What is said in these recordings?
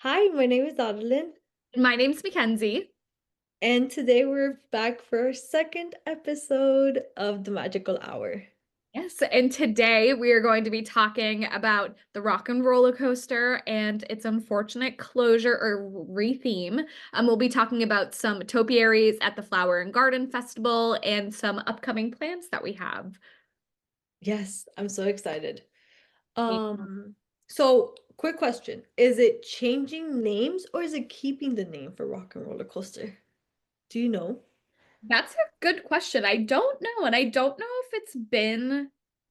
Hi, my name is Adeline, My name's Mackenzie. and today we're back for our second episode of the Magical Hour. Yes, and today we are going to be talking about the Rockin' Roller Coaster and its unfortunate closure or retheme. We'll be talking about some topiaries at the Flower and Garden Festival and some upcoming plans that we have. Yes, I'm so excited. Yeah. So quick question. Is it changing names or is it keeping the name for Rock and Roller Coaster? Do you know? That's a good question. I don't know, and I don't know if it's been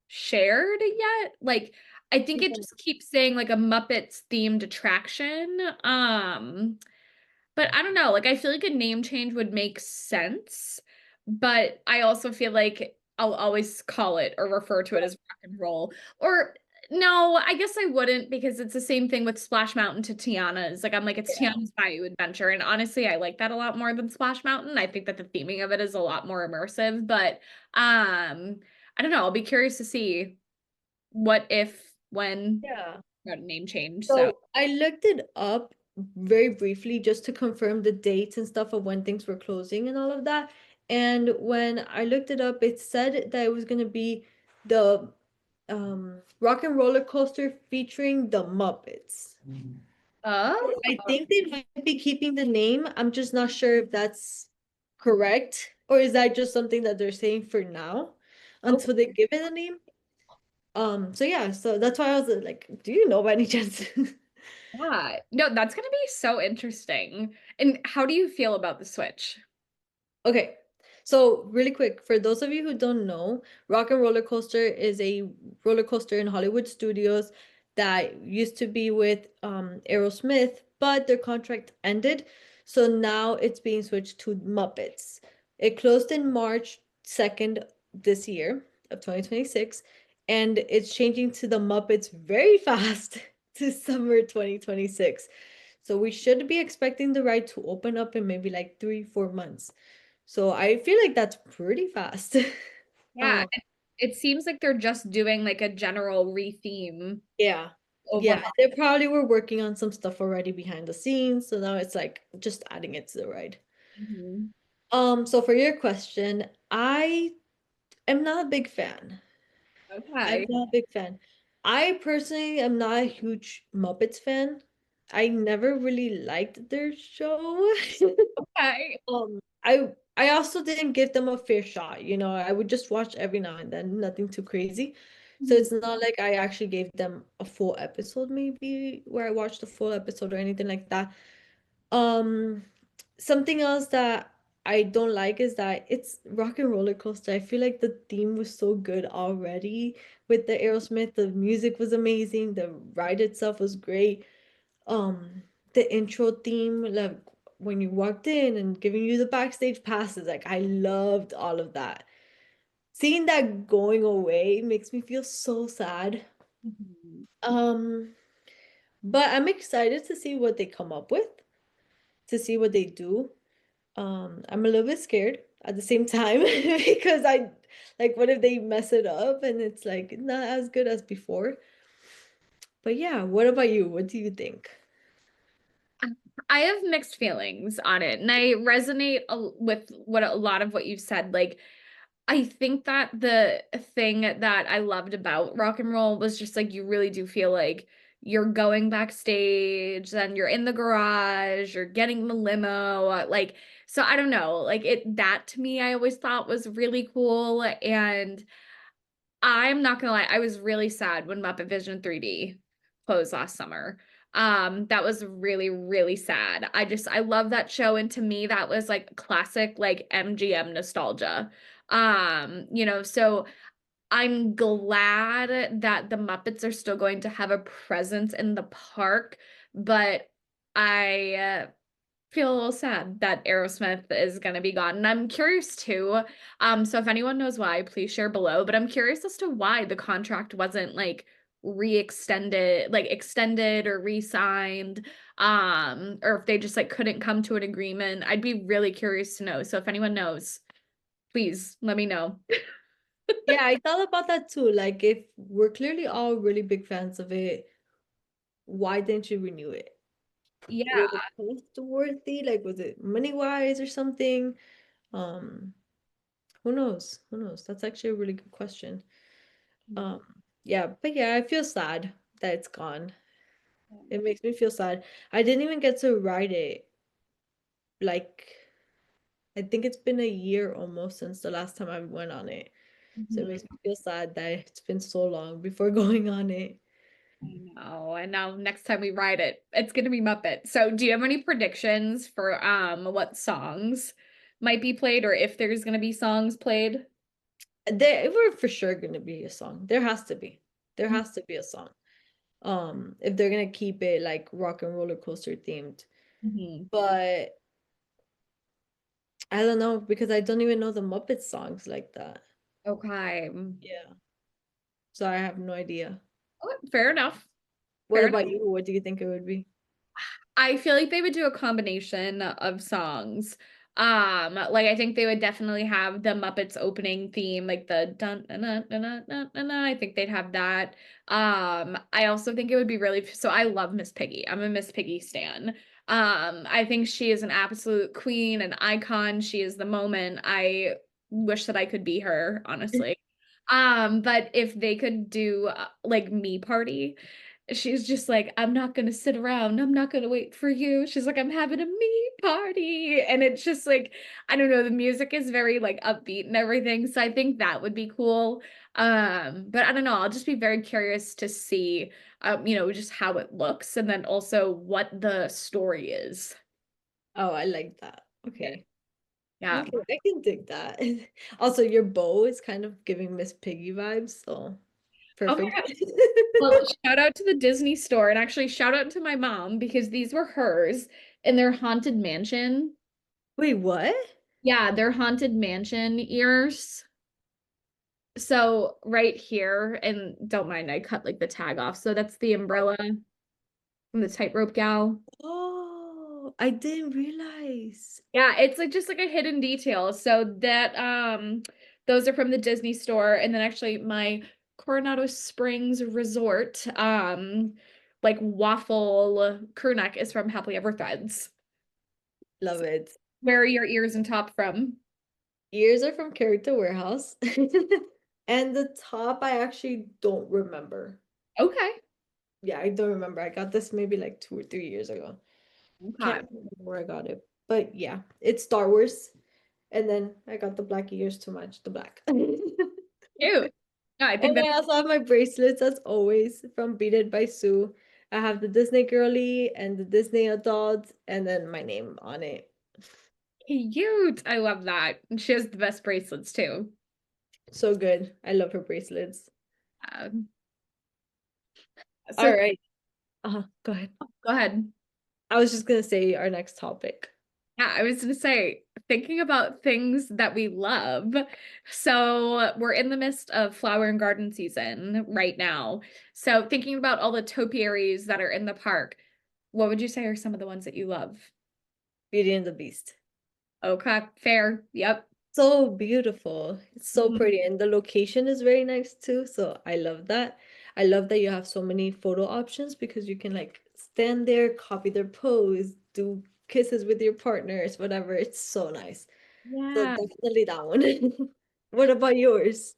shared yet. I think it Yeah. just keeps saying like a Muppets themed attraction. But I don't know. I feel like a name change would make sense, but I also feel like I'll always call it or refer to it as rock and roll. Or no, I guess I wouldn't because it's the same thing with Splash Mountain to Tiana's. I'm like, it's Yeah. Tiana's Bayou Adventure. And honestly, I like that a lot more than Splash Mountain. I think that the theming of it is a lot more immersive, but I don't know. I'll be curious to see what if when Yeah. got a name change. So So I looked it up very briefly just to confirm the dates and stuff of when things were closing and all of that. And when I looked it up, it said that it was going to be the Rock and Roller Coaster featuring the Muppets. oh, I think they might be keeping the name. I'm just not sure if that's correct or is that just something that they're saying for now oh. until they give it a name. So yeah, so that's why I was like, do you know by any chance? Yeah. No, that's gonna be so interesting. And how do you feel about the Switch? Okay, so really quick, for those of you who don't know, Rock and Roller Coaster is a roller coaster in Hollywood studios that used to be with Aerosmith, but their contract ended. So now it's being switched to Muppets. It closed in March 2nd this year of 2026, and it's changing to the Muppets very fast to summer 2026. So we should be expecting the ride to open up in maybe like 3, 4 months. So I feel like that's pretty fast. Yeah, Um, it seems like they're just doing like a general retheme yeah. Yeah, overhaul. they probably were working on some stuff already behind the scenes, so now it's like just adding it to the ride. Mhm. So for your question, I am not a big fan. I'm Okay. not a big fan. I personally am not a huge Muppets fan. I never really liked their show. Okay. I also didn't give them a fair shot. I would just watch every now and then, nothing too crazy. So Mhm. it's not like I actually gave them a full episode, maybe where I watched a full episode or anything like that. Um, Something else that I don't like is that it's Rock and Roller Coaster. I feel like the theme was so good already with the Aerosmith. The music was amazing. The ride itself was great. um the intro theme, like when you walked in and giving you the backstage passes, like I loved all of that. Seeing that going away makes me feel so sad. Mhm. um but I'm excited to see what they come up with, to see what they do. I'm a little bit scared at the same time because I like, what if they mess it up and it's like not as good as before? But yeah, what about you? What do you think? I have mixed feelings on it, and I resonate with what a lot of what you've said. I think that the thing that I loved about rock and roll was just like you really do feel like you're going backstage, then you're in the garage, you're getting the limo, so I don't know, that to me I always thought was really cool. And I'm not gonna lie, I was really sad when Muppet Vision 3D closed last summer. That was really, really sad. I love that show, and to me, that was like classic, like MGM nostalgia. So I'm glad that the Muppets are still going to have a presence in the park, but I feel a little sad that Aerosmith is going to be gone. And I'm curious too. So if anyone knows why, please share below. But I'm curious as to why the contract wasn't like re-extended, like extended or re-signed, or if they just like couldn't come to an agreement. I'd be really curious to know. So if anyone knows, please let me know. Yeah, I thought about that too. Like, if we're clearly all really big fans of it, why didn't you renew it? Yeah. Was it cost worthy? Like, was it money wise or something? Um, who knows? Who knows? That's actually a really good question. Um, yeah, but yeah, I feel sad that it's gone. It makes me feel sad. I didn't even get to ride it. Like, I think it's been a year almost since the last time I went on it. So it Mhm. makes me feel sad that it's been so long before going on it. I know. And now next time we ride it, it's gonna be Muppet. So do you have any predictions for what songs might be played or if there's gonna be songs played? There were for sure gonna be a song. There has to be. There has to be a song. If they're gonna keep it like rock and roller coaster themed. Mhm. But I don't know because I don't even know the Muppet songs like that. Okay. Yeah. So I have no idea. Oh, fair enough. What Fair enough. about you? What do you think it would be? I feel like they would do a combination of songs. Like I think they would definitely have the Muppets opening theme, like the dun dun dun dun dun dun dun. I think they'd have that. I also think it would be really so I love Miss Piggy. I'm a Miss Piggy stan. I think she is an absolute queen, an icon. She is the moment. I wish that I could be her, honestly. But if they could do like Me Party, she's just like, I'm not gonna sit around. I'm not gonna wait for you. She's like, I'm having a me party. And it's just like, I don't know, the music is very like upbeat and everything. So I think that would be cool. But I don't know, I'll just be very curious to see just how it looks and then also what the story is. Oh, I like that. Yeah. Okay. Yeah. Okay, I can dig that. Also, your bow is kind of giving Miss Piggy vibes, so Oh my perfect. God. Well, shout out to the Disney store and actually shout out to my mom because these were hers in their haunted mansion. Wait, what? Yeah, they're haunted mansion ears. So right here, and don't mind, I cut like the tag off. So that's the umbrella from the tightrope gal. Oh, I didn't realize. Yeah, it's like just like a hidden detail. So that those are from the Disney store. And then actually my Coronado Springs Resort like waffle crew neck is from Happily Ever Threads. Love it. Where are your ears and top from? Ears are from Character Warehouse. And the top I actually don't remember. Okay. Yeah, I don't remember. I got this maybe like 2 or 3 years ago. Okay. Can't remember where I got it. But yeah, it's Star Wars. And then I got the black ears to match the black. Cute. Yeah, I think And that I also have my bracelets as always from Beadedbysoo. I have the Disney girly and the Disney adult and then my name on it. cute. I love that. And she has the best bracelets too. So good. I love her bracelets. Um, All so right. Go ahead. go ahead. I was just gonna say our next topic. Yeah, I was gonna say, thinking about things that we love. So we're in the midst of flower and garden season right now. So thinking about all the topiaries that are in the park, what would you say are some of the ones that you love? Beauty and the Beast. Okay, fair. Yep. So beautiful. It's so Mhm. pretty. And the location is very nice too. So I love that. I love that you have so many photo options because you can like stand there, copy their pose, do kisses with your partners, whatever. It's so nice. So Yeah. definitely that one. What about yours?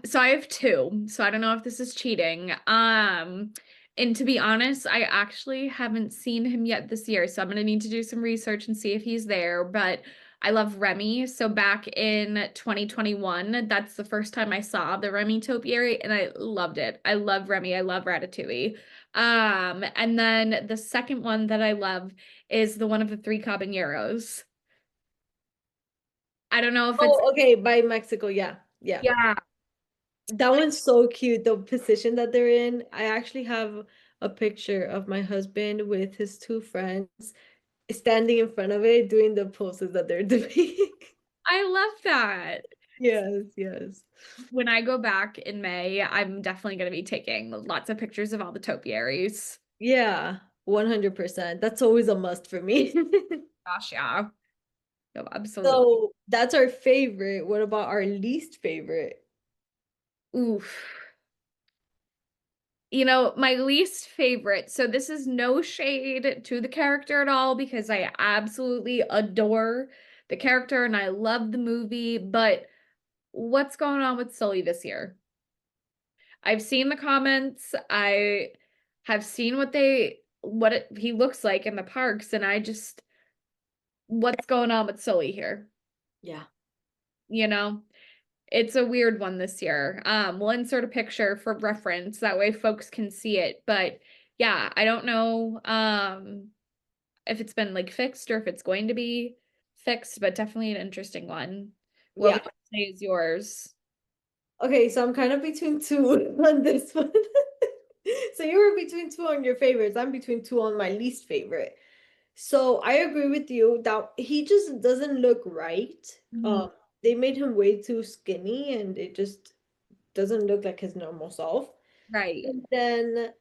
So I have two. So I don't know if this is cheating. And to be honest, I actually haven't seen him yet this year, so I'm gonna need to do some research and see if he's there. But I love Remy. So back in 2021, that's the first time I saw the Remy topiary, and I loved it. I love Remy. I love Ratatouille. And then the second one that I love is the one of the three caballeros. I don't know if it's Oh, okay, by Mexico. Yeah. Yeah. yeah. That one's so cute, the position that they're in. I actually have a picture of my husband with his two friends standing in front of it doing the poses that they're doing. I love that. Yes, yes. When I go back in May, I'm definitely going to be taking lots of pictures of all the topiaries. Yeah, 100%. That's always a must for me. Gosh, yeah. No, absolutely. So that's our favorite. What about our least favorite? Oof. You know, my least favorite. So this is no shade to the character at all because I absolutely adore the character and I love the movie, but what's going on with Sully this year? I've seen the comments. I have seen he looks like in the parks and I just what's going on with Sully here? Yeah. You know? It's a weird one this year. We'll insert a picture for reference that way folks can see it. But yeah, I don't know if it's been like fixed or if it's going to be fixed, but definitely an interesting one. What would Yeah. you say is yours? Okay, so I'm kind of between two on this one. So you were between two on your favorites. I'm between two on my least favorite. So I agree with you that he just doesn't look right. Mhm. They made him way too skinny and it just doesn't look like his normal self. Right. And then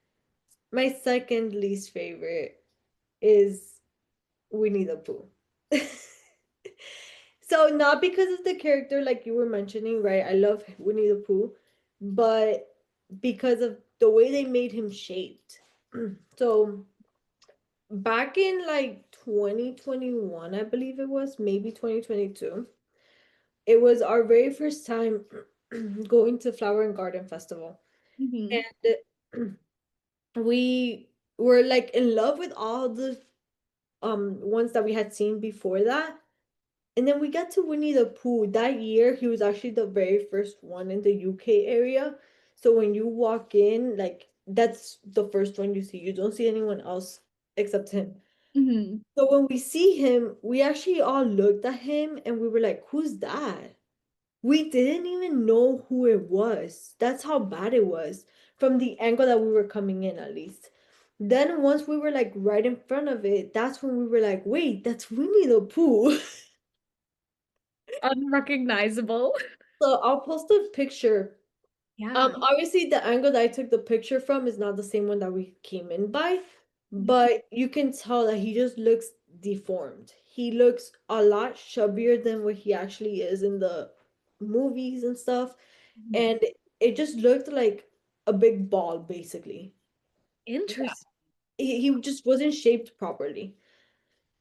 my second least favorite is Winnie the Pooh. So not because of the character like you were mentioning, right? I love Winnie the Pooh, but because of the way they made him shaped. So back in like 2021, I believe it was, maybe 2022, it was our very first time going to Flower and Garden Festival. Hmm. And we were like in love with all the ones that we had seen before that. And then we got to Winnie the Pooh. That year, he was actually the very first one in the UK area. So when you walk in, like that's the first one you see. You don't see anyone else except him. Hmm. So when we see him, we actually all looked at him and we were like, who's that? We didn't even know who it was. That's how bad it was from the angle that we were coming in, at least. Then once we were like right in front of it, that's when we were like, wait, that's Winnie the Pooh. Unrecognizable. So I'll post a picture. Yeah. Obviously the angle that I took the picture from is not the same one that we came in by, but you can tell that he just looks deformed. He looks a lot chubbier than what he actually is in the movies and stuff. Mhm. And it just looked like a big ball, basically. Yeah. Interesting. He just wasn't shaped properly.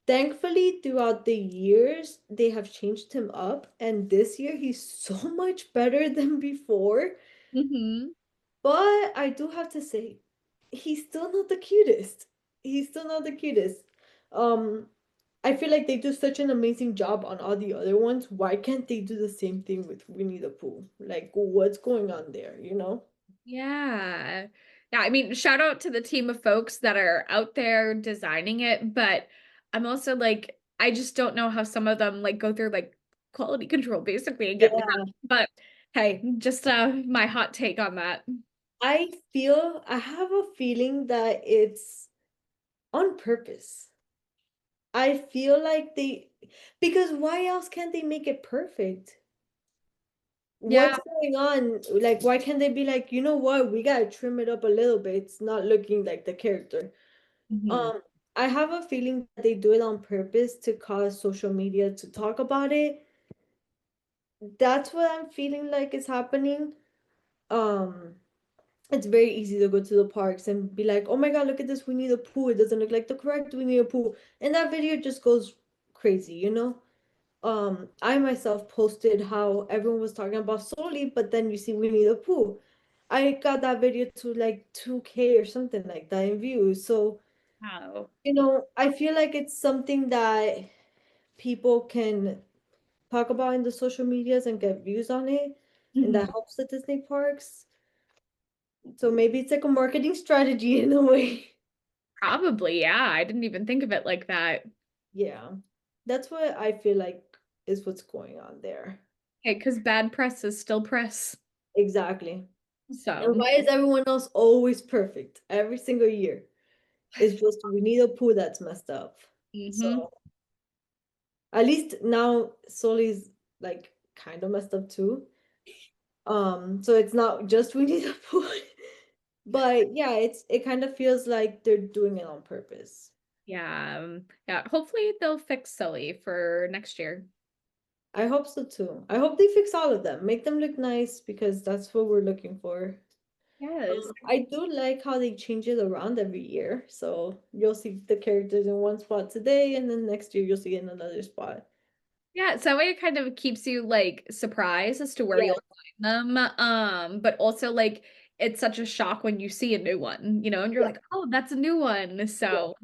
Thankfully, throughout the years, they have changed him up, and this year he's so much better than before. Hmm. But I do have to say, he's still not the cutest. He's still not the cutest. Um, I feel like they do such an amazing job on all the other ones. Why can't they do the same thing with Winnie the Pooh? Like, what's going on there, you know? Yeah. Yeah, I mean, shout out to the team of folks that are out there designing it, but I'm also like, I just don't know how some of them like go through like quality control basically and get it Yeah. done. But hey, just my hot take on that. I have a feeling that it's on purpose. I feel like because why else can't they make it perfect? Yeah. What's going on? Like, why can't they be like, you know what? We gotta trim it up a little bit. It's not looking like the character. Mhm. Um, I have a feeling that they do it on purpose to cause social media to talk about it. That's what I'm feeling like is happening. Um, it's very easy to go to the parks and be like, oh my God, look at this Winnie the Pooh. It doesn't look like the correct Winnie the Pooh. And that video just goes crazy, you know? I myself posted how everyone was talking about Soli, but then you see Winnie the Pooh. I got that video to like 2K or something like that in views. So, Wow. I feel like it's something that people can talk about in the social medias and get views on it, and Mhm. that helps the Disney parks. So maybe it's like a marketing strategy in a way. Probably, yeah. I didn't even think of it like that. Yeah. That's what I feel like is what's going on there. Hey, because bad press is still press. Exactly. And So, why is everyone else always perfect every single year? It's just we need a Pooh that's messed up. hmm. So at least now Soli's like kind of messed up too. So it's not just we need a Pooh. But yeah, it kind of feels like they're doing it on purpose. Yeah. Yeah. Hopefully they'll fix Sully for next year. I hope so too. I hope they fix all of them. Make them look nice because that's what we're looking for. Yes. I do like how they change it around every year. So you'll see the characters in one spot today, and then next year you'll see it in another spot. Yeah, so that way it kind of keeps you like surprised as to where Yeah, you'll find them. But also like it's such a shock when you see a new one, and you're yeah, like, oh, that's a new one. yeah. So,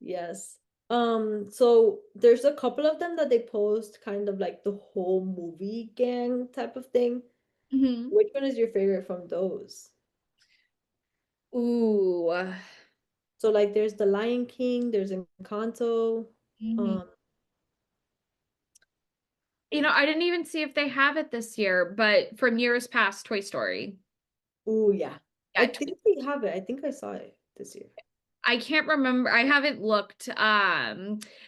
Yes. So there's a couple of them that they post kind of like the whole movie gang type of thing. mhm. Which one is your favorite from those? Ooh. So like there's the Lion King, there's Encanto. Mhm. Um, I didn't even see if they have it this year, but from years past, Toy Story. oh yeah. I Yeah, think they have it. I think I saw it this year. I can't remember. I haven't looked,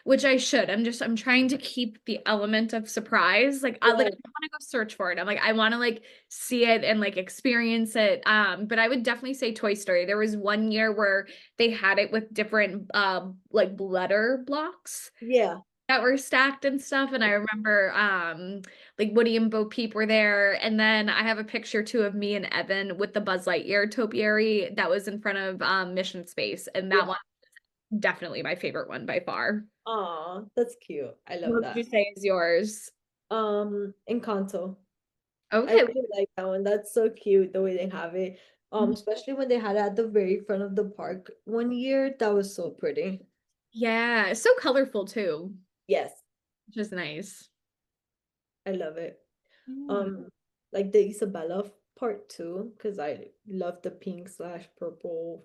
which I should. I'm trying to keep the element of surprise. Like I Yeah, want to go search for it. I'm like, I want to like see it and like experience it. But I would definitely say Toy Story. There was one year where they had it with different like letter blocks yeah, that were stacked and stuff. And I remember like Woody and Bo Peep were there. And then I have a picture too of me and Evan with the Buzz Lightyear topiary that was in front of Mission Space. And that yeah. one definitely my favorite one by far. Aw, that's cute. I love What would you that. say is yours? Encanto. I Okay. really like that one. That's so cute the way they have it. Especially when they had it at the very front of the park one year. That was so pretty. Yeah, it's so colorful too, Yes, which is nice. I love it. Yeah. Um, like the Isabella part too, because I love the pink slash purple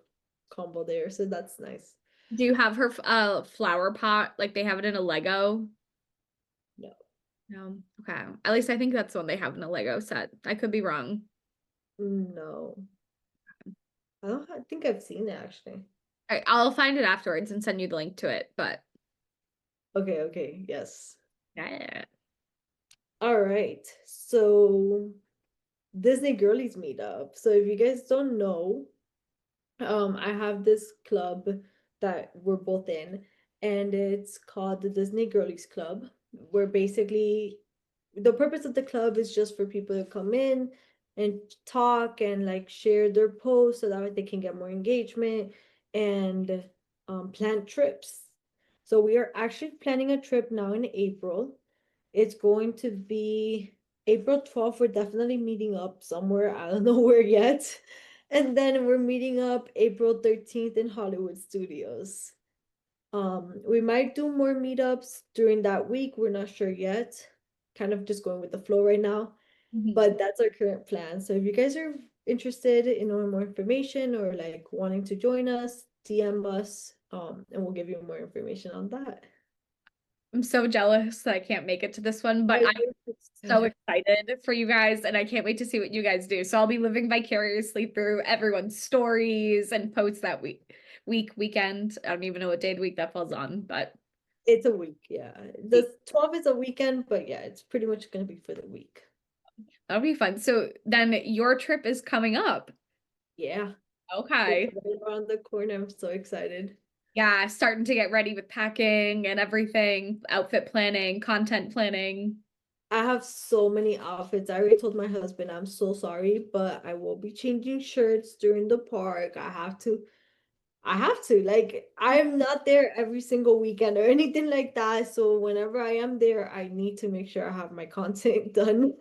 combo there. So that's nice. Do you have her flower pot like they have it in a Lego? No, No. Okay. At least I think that's the one they have in a Lego set. I could be wrong. no. I think I've seen it actually. I'll find it afterwards and send you the link to it, but Okay, okay, yes. yeah. All right. So Disney Girlies Meetup. So if you guys don't know, I have this club that we're both in, and it's called the Disney Girlies Club, where basically the purpose of the club is just for people to come in and talk and like share their posts so that way they can get more engagement and plan trips. So we are actually planning a trip now in April. It's going to be April 12th. We're definitely meeting up somewhere. I don't know where yet. And then we're meeting up April 13th in Hollywood Studios. We might do more meetups during that week. We're not sure yet. Kind of just going with the flow right now. Mhm. But that's our current plan. So if you guys are interested in knowing more information or like wanting to join us, DM us, and we'll give you more information on that. I'm so jealous that I can't make it to this one, but I I'm so excited. excited for you guys and I can't wait to see what you guys do. So I'll be living vicariously through everyone's stories and posts that weekend. I don't even know what day of the week that falls on, but It's a week, yeah. The 12th is a weekend, but yeah, it's pretty much gonna be for the week. that'll be fun. So then your trip is coming up. Yeah, it's Okay. right around the corner. I'm so excited. Yeah, starting to get ready with packing and everything, outfit planning, content planning. I have so many outfits. I already told my husband I'm so sorry, but I will be changing shirts during the park. I have to. Like, I'm not there every single weekend or anything like that. So whenever I am there, I need to make sure I have my content done.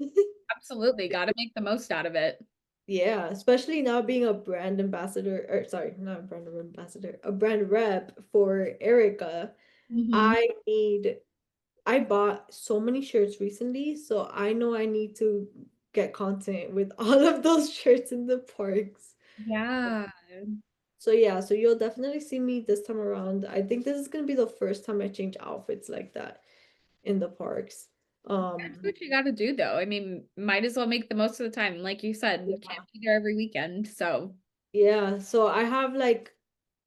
Absolutely, got to make the most out of it. Yeah, especially now being a brand ambassador, or sorry, not a brand ambassador, a brand rep for Ericka. Mhm. I need I bought so many shirts recently, so I know I need to get content with all of those shirts in the parks. Yeah. So yeah, so you'll definitely see me this time around. I think this is gonna be the first time I change outfits like that in the parks. That's Um, what you got to do, though. I mean, might as well make the most of the time. Like you said, you can't yeah, be there every weekend. So yeah. So I have like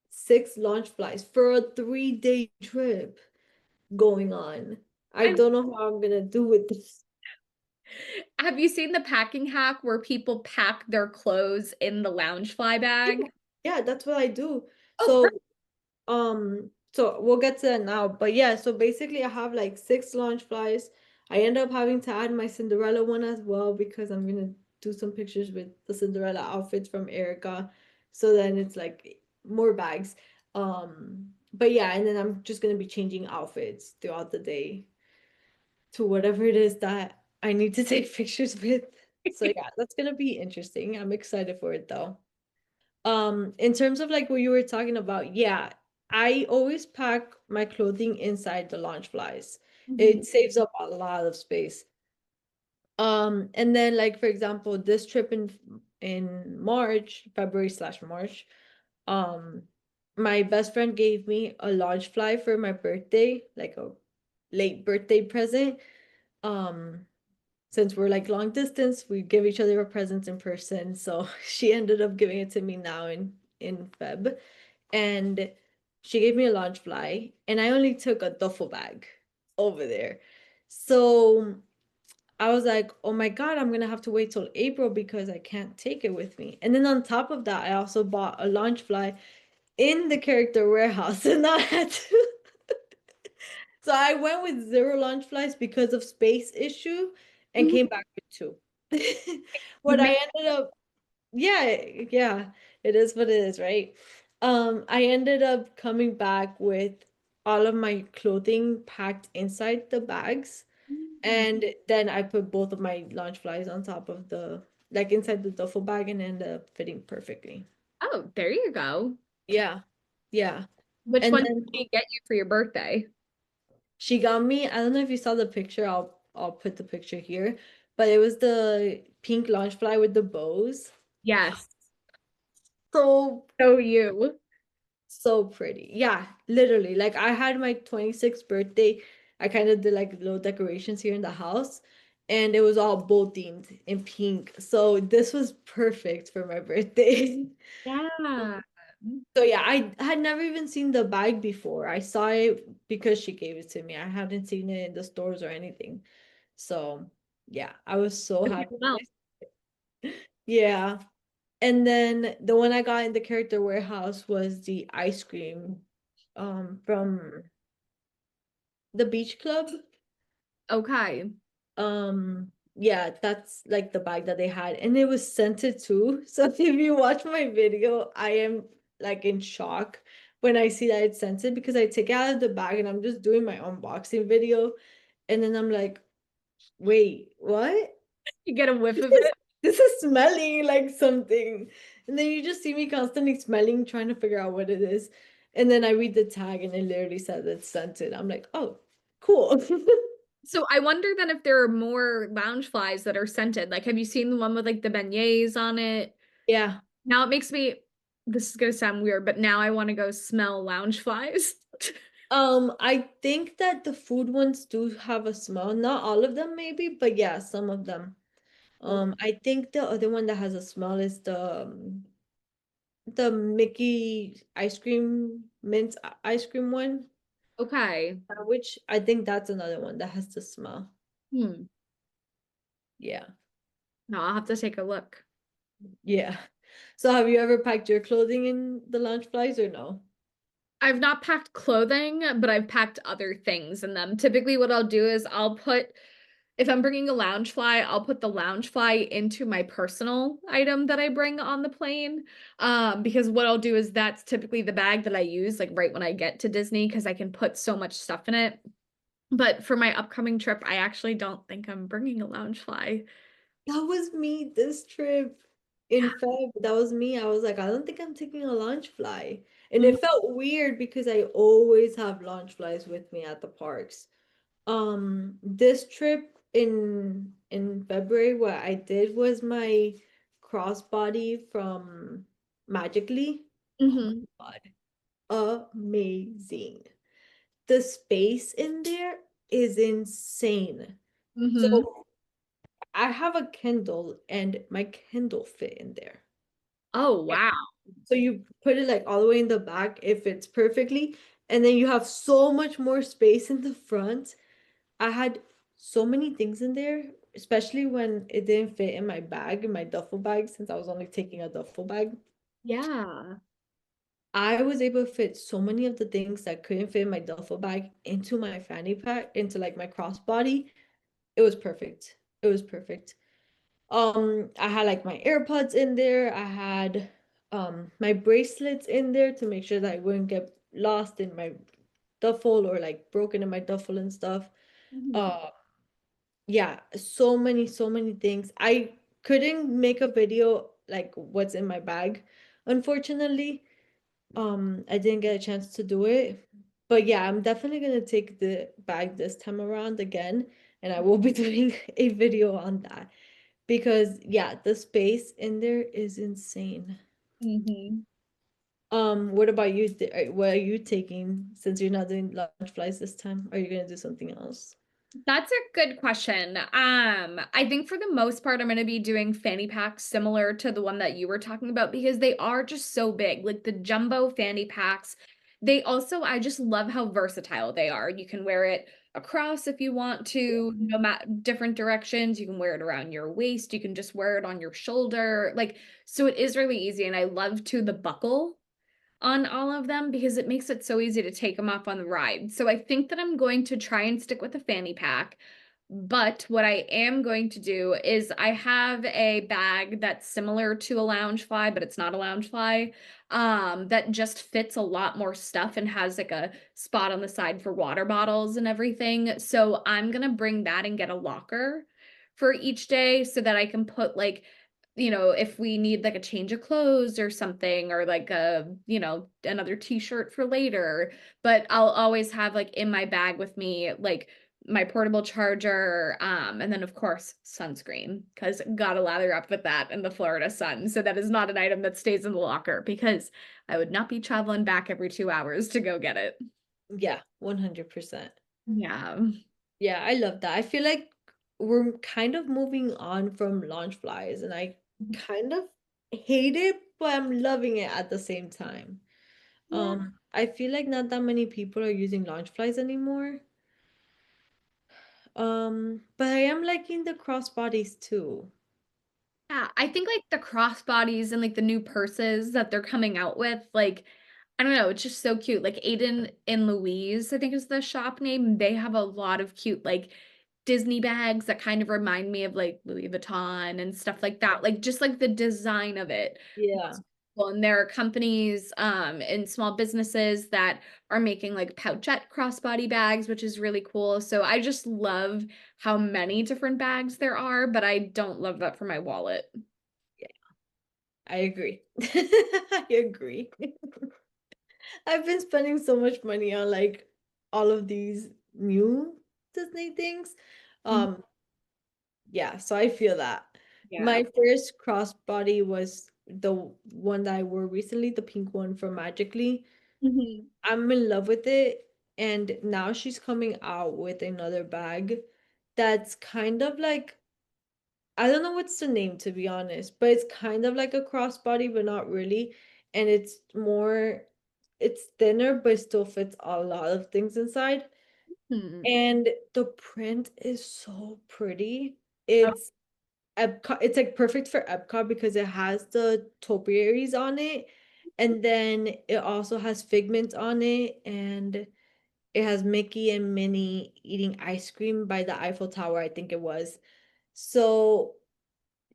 6 launch flights for a 3-day trip going on. I I'm, don't know how I'm gonna do with this. have you seen the packing hack where people pack their clothes in the lounge fly Yeah, bag? yeah, that's what I do. Oh, So perfect. So we'll get to that now. But yeah, so basically I have like 6 launch flies. I end up having to add my Cinderella one as well because I'm gonna do some pictures with the Cinderella outfits from Ericka. So then it's like more bags. But yeah, and then I'm just gonna be changing outfits throughout the day to whatever it is that I need to take pictures with. So yeah, that's gonna be interesting. I'm excited for it though. In terms of like what you were talking about, yeah, I always pack my clothing inside the launch flies. Mhm. It saves up a lot of space. And then like for example, this trip in March, February slash March, um, my best friend gave me a launch fly for my birthday, like a late birthday present. Um, since we're like long distance, we give each other a presents in person. So she ended up giving it to me now in Feb, and she gave me a launch fly, and I only took a duffel bag over there. So I was like, oh my God, I'm gonna have to wait till April because I can't take it with me. And then on top of that, I also bought a launch fly in the character warehouse, and I had to. So I went with zero launch flies because of space issue and Mhm. came back with two. You What I made ended up, yeah, yeah, it is what it is, right? I ended up coming back with all of my clothing packed inside the bags, and then I put both of my launch flies on top of the, like inside the duffel bag, and ended up fitting perfectly. Oh, there you go. Yeah, yeah. Which And one did then she get you for your birthday? she got me, I don't know if you saw the picture, I'll put the picture here, but it was the pink launch fly with the bows. Yes. So So you. so pretty. Yeah, literally. Like I had my 26th birthday. I kind of did like little decorations here in the house, and it was all bold themed in pink. So this was perfect for my birthday. Yeah. So yeah, I had never even seen the bag before. I saw it because she gave it to me. I hadn't seen it in the stores or anything. So yeah, I was so happy when Well, yeah. And then the one I got in the character warehouse was the ice cream from the beach club. okay. Yeah, that's like the bag that they had, and it was scented too. So if you watch my video, I am like in shock when I see that it's scented because I take it out of the bag and I'm just doing my unboxing video, and then I'm like, wait, what? You get a whiff This of is it. this is smelling like something. And then you just see me constantly smelling, trying to figure out what it is. And then I read the tag and it literally says it's scented. I'm like, oh, cool. So I wonder then if there are more lounge flies that are scented. Like, have you seen the one with like the beignets on it? Yeah. Now it makes me, this is gonna sound weird, but now I want to go smell lounge flies. I think that the food ones do have a smell. Not all of them maybe, but yeah, some of them. I think the other one that has a smell is the Mickey ice cream mint ice cream one, Okay. which I think that's another one that has the smell. Hmm. Yeah. No, I'll have to take a look. Yeah. So have you ever packed your clothing in the lunch flies or no? I've not packed clothing, but I've packed other things in them. Typically, what I'll do is I'll put, if I'm bringing a lounge fly, I'll put the lounge fly into my personal item that I bring on the plane. Because what I'll do is that's typically the bag that I use, like right when I get to Disney, because I can put so much stuff in it. But for my upcoming trip, I actually don't think I'm bringing a lounge fly. That was me this trip in Feb. That was me. I was like, I don't think I'm taking a lunch fly. And Mhm. it felt weird because I always have lunch flies with me at the parks. This trip in February, what I did was my crossbody from Magically. Oh Mhm. my God. Amazing. The space in there is insane. Mhm. So I have a Kindle and my Kindle fit in there. Oh, Yeah. wow. So you put it like all the way in the back, it fits perfectly, and then you have so much more space in the front. I had so many things in there, especially when it didn't fit in my bag, in my duffel bag, since I was only taking a duffel bag. Yeah. I was able to fit so many of the things that couldn't fit in my duffel bag into my fanny pack, into like my crossbody. It was perfect. It was perfect. I had like my AirPods in there. I had my bracelets in there to make sure that I wouldn't get lost in my duffel or like broken in my duffel and stuff. Mhm. Uh yeah, so many things. I couldn't make a video like what's in my bag, unfortunately. I didn't get a chance to do it. But yeah, I'm definitely gonna take the bag this time around again, and I will be doing a video on that because yeah, the space in there is insane. Mhm. What about you? What are you taking since you're not doing lunch flies this time? Are you gonna do something else? That's a good question. I think for the most part, I'm going to be doing fanny packs similar to the one that you were talking about because they are just so big. Like the jumbo fanny packs, they also, I just love how versatile they are. You can wear it across if you want to, no matter different directions. You can wear it around your waist. You can just wear it on your shoulder. Like, so it is really easy. And I love to the buckle on all of them because it makes it so easy to take them off on the ride. So I think that I'm going to try and stick with the fanny pack. But what I am going to do is I have a bag that's similar to a lounge fly, but it's not a lounge fly, that just fits a lot more stuff and has like a spot on the side for water bottles and everything. So I'm gonna bring that and get a locker for each day so that I can put like if we need like a change of clothes or something, or like another t-shirt for later, but I'll always have like in my bag with me like my portable charger, and then of course sunscreen, because gotta lather up with that in the Florida sun. So that is not an item that stays in the locker because I would not be traveling back every 2 hours to go get it. Yeah, 100%. Yeah. Yeah, I love that. I feel like we're kind of moving on from launch flies, and I kind of hate it, but I'm loving it at the same time. Yeah. I feel like not that many people are using launch flies anymore. But I am liking the crossbodies too. Yeah, I think like the crossbodies and like the new purses that they're coming out with, like, I don't know, it's just so cute. Like Aiden and Louise, I think is the shop name. They have a lot of cute like Disney bags that kind of remind me of like Louis Vuitton and stuff like that. Like just like the design of it. Yeah. Well, and there are companies and small businesses that are making like pouchette crossbody bags, which is really cool. So I just love how many different bags there are, but I don't love that for my wallet. Yeah, I agree. I agree. I've been spending so much money on like all of these new Disney things. Mhm. Um, yeah, so I feel that. Yeah. My first crossbody was the one that I wore recently, the pink one from Magically. Mhm. I'm in love with it, and now she's coming out with another bag that's kind of like, I don't know what's the name to be honest, but it's kind of like a crossbody, but not really. And it's thinner, but it still fits a lot of things inside. Hmm. And the print is so pretty. Oh, It's Epcot, it's like perfect for Epcot because it has the topiaries on it, and then it also has Figment on it, and it has Mickey and Minnie eating ice cream by the Eiffel Tower, I think it was. So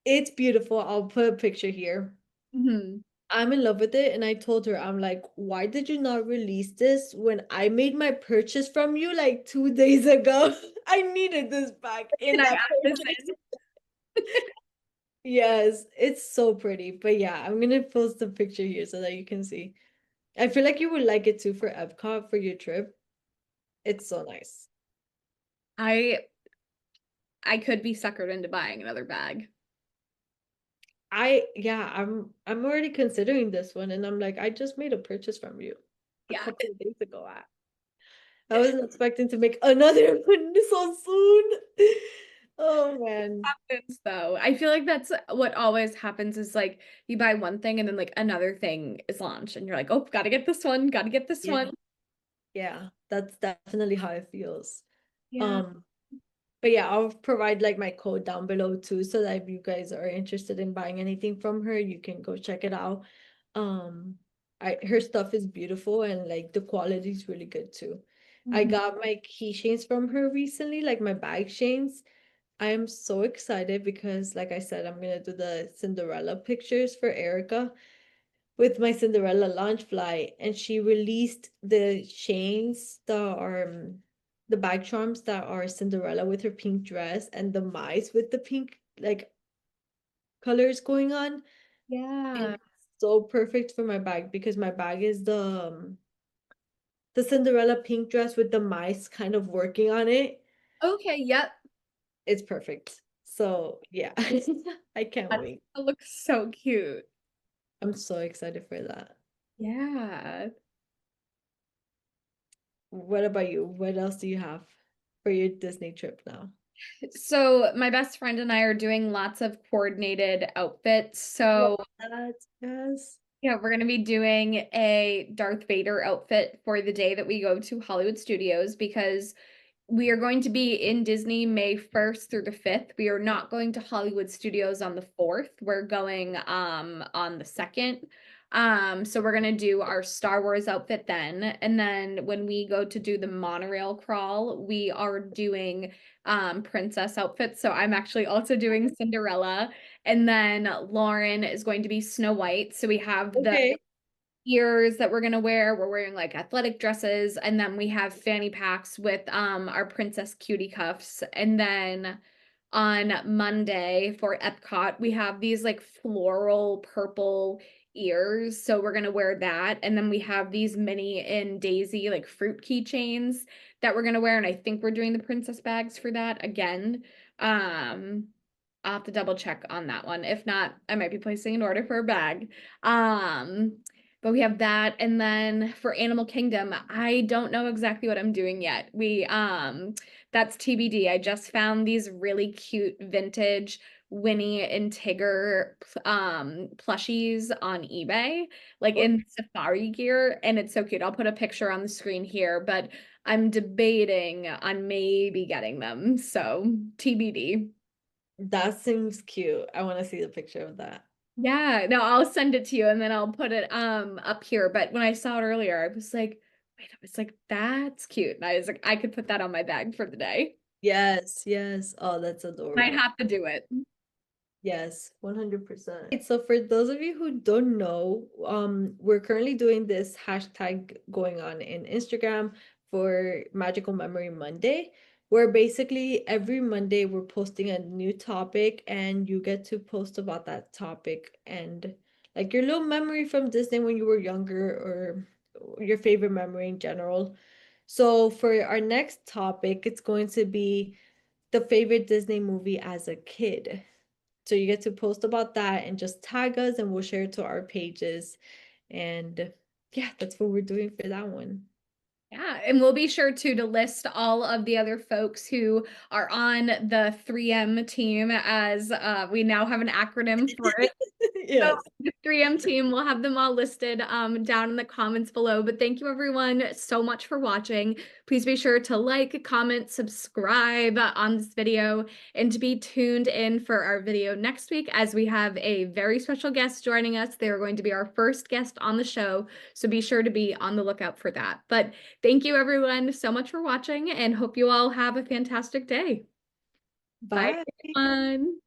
it's beautiful. I'll put a picture here. mhm. I'm in love with it, and I told her, I'm like, why did you not release this when I made my purchase from you like 2 days ago? I needed this back in Can I that add this purchase. in? Yes, it's so pretty. But yeah, I'm gonna post the picture here so that you can see. I feel like you would like it too for Epcot for your trip. It's so nice. I I could be suckered into buying another bag. Yeah, I'm already considering this one, and I'm like, I just made a purchase from you a Yeah. couple of days ago. I wasn't expecting to make another one so soon. Oh man. Happens though. I feel like that's what always happens is like you buy one thing and then like another thing is launched and you're like, oh, gotta get this one, gotta get this Yeah. one. Yeah, that's definitely how it feels. Yeah. Um, but yeah, I'll provide like my code down below too, so that if you guys are interested in buying anything from her, you can go check it out. Um, her stuff is beautiful, and like the quality is really good too. I Mhm. got my keychains from her recently, like my bag chains. I am so excited because, like I said, I'm gonna do the Cinderella pictures for Ericka with my Cinderella launch flight, and she released the chains that are the bag charms that are Cinderella with her pink dress and the mice with the pink like colors going on. And Yeah. it's so perfect for my bag because my bag is the Cinderella pink dress with the mice kind of working on it. Okay, yep. It's perfect. So yeah, I can't That wait. looks so cute. I'm so excited for that. Yeah. What about you? What else do you have for your Disney trip now? So my best friend and I are doing lots of coordinated outfits. Love So that. Yes. yeah, we're gonna be doing a Darth Vader outfit for the day that we go to Hollywood Studios because we are going to be in Disney May 1st through the 5th. We are not going to Hollywood Studios on the 4th. We're going on the 2nd. So we're gonna do our Star Wars outfit then. And then when we go to do the monorail crawl, we are doing princess outfits. So I'm actually also doing Cinderella. And then Lauren is going to be Snow White. So we have the Okay. ears that we're gonna wear. We're wearing like athletic dresses, and then we have fanny packs with our princess cutie cuffs. And then on Monday for Epcot, we have these like floral purple ears. So we're gonna wear that. And then we have these Minnie and Daisy like fruit keychains that we're gonna wear. And I think we're doing the princess bags for that again. Um, I'll have to double check on that one. If not, I might be placing an order for a bag. Um, but we have that, and then for Animal Kingdom, I don't know exactly what I'm doing yet. That's TBD. I just found these really cute vintage Winnie and Tigger plushies on eBay, like Okay. in safari gear, and it's so cute. I'll put a picture on the screen here, but I'm debating on maybe getting them. So TBD. That seems cute. I want to see the picture of that. Yeah, no, I'll send it to you and then I'll put it up here. But when I saw it earlier, I was like, wait, I was like, that's cute. And I was like, I could put that on my bag for the day. Yes, yes. Oh, that's Might adorable. have to do it. Yes, 100%. So for those of you who don't know, we're currently doing this hashtag going on in Instagram for Magical Memory Monday, where basically every Monday we're posting a new topic and you get to post about that topic and like your little memory from Disney when you were younger or your favorite memory in general. So for our next topic, it's going to be the favorite Disney movie as a kid. So you get to post about that and just tag us and we'll share it to our pages. And yeah, that's what we're doing for that one. Yeah, and we'll be sure to list all of the other folks who are on the 3M team as we now have an acronym for it. So Yes. the 3M team, we'll have them all listed down in the comments below. But thank you everyone so much for watching. Please be sure to like, comment, subscribe on this video, and to be tuned in for our video next week as we have a very special guest joining us. They're going to be our first guest on the show, so be sure to be on the lookout for that. But thank you everyone so much for watching and hope you all have a fantastic day. Bye, Bye. everyone.